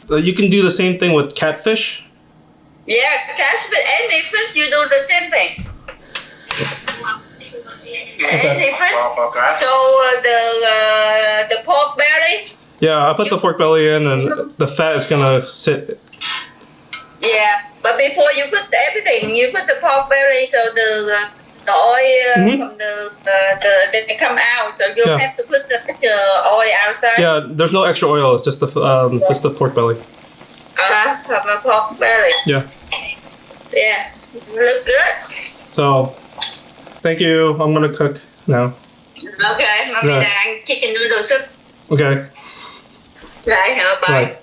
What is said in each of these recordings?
you can do the same thing with catfish. Yeah, catfish, any fish, you do the same thing. Any fish. So the pork belly. Yeah, I put the pork belly in, and the fat is gonna sit. Yeah, but before you put everything, you put the pork belly, so the oil from they come out. So you don't have to put the oil outside. Yeah, there's no extra oil. It's just the pork belly. From the pork belly. Yeah. Yeah, look good. So, thank you. I'm gonna cook now. Okay, mommy đang chicken noodle soup. Okay. Right, bye. Bye.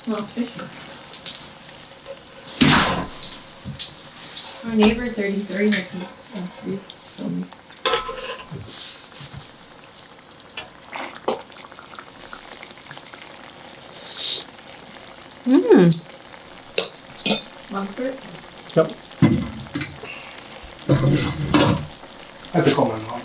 Smells fishy. Our neighbor 33 has this beef filming. One for it? Yep. I have to call my mom.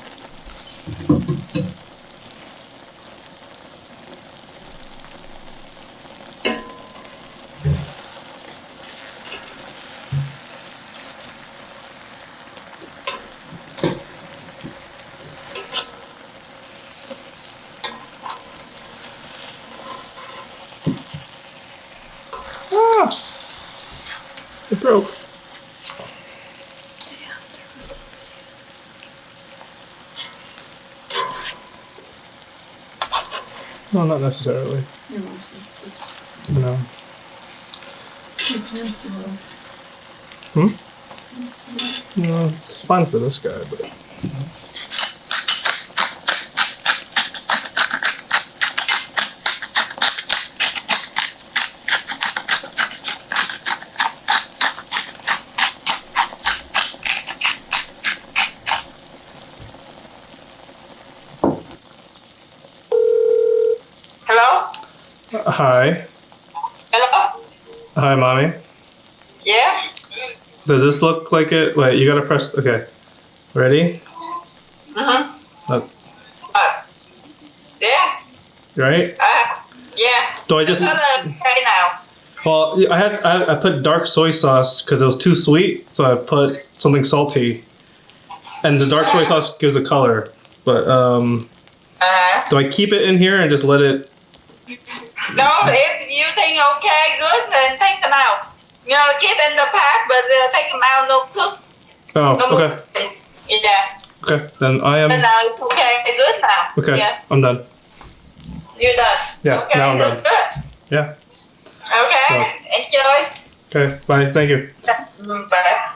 It broke. No, not necessarily. No. No, it's fine for this guy, but. Hello? Hi. Hello? Hi, mommy. Yeah? Does this look like it? Wait, you gotta press. Okay. Ready? Yeah? Right? Yeah. Do I just? Okay now. Well, I put dark soy sauce because it was too sweet, so I put something salty, and the dark soy sauce gives a color. But do I keep it in here and just let it? No, if you think okay, good, then take them out. You know, keep in the pack, but take them out, no cook. Oh, okay. Yeah. Okay, then I am. But now it's okay, good now. Okay, Yeah. I'm done. You're done. Yeah, okay, now I'm done. Good. Yeah. Okay, enjoy. Okay, bye. Thank you. Bye.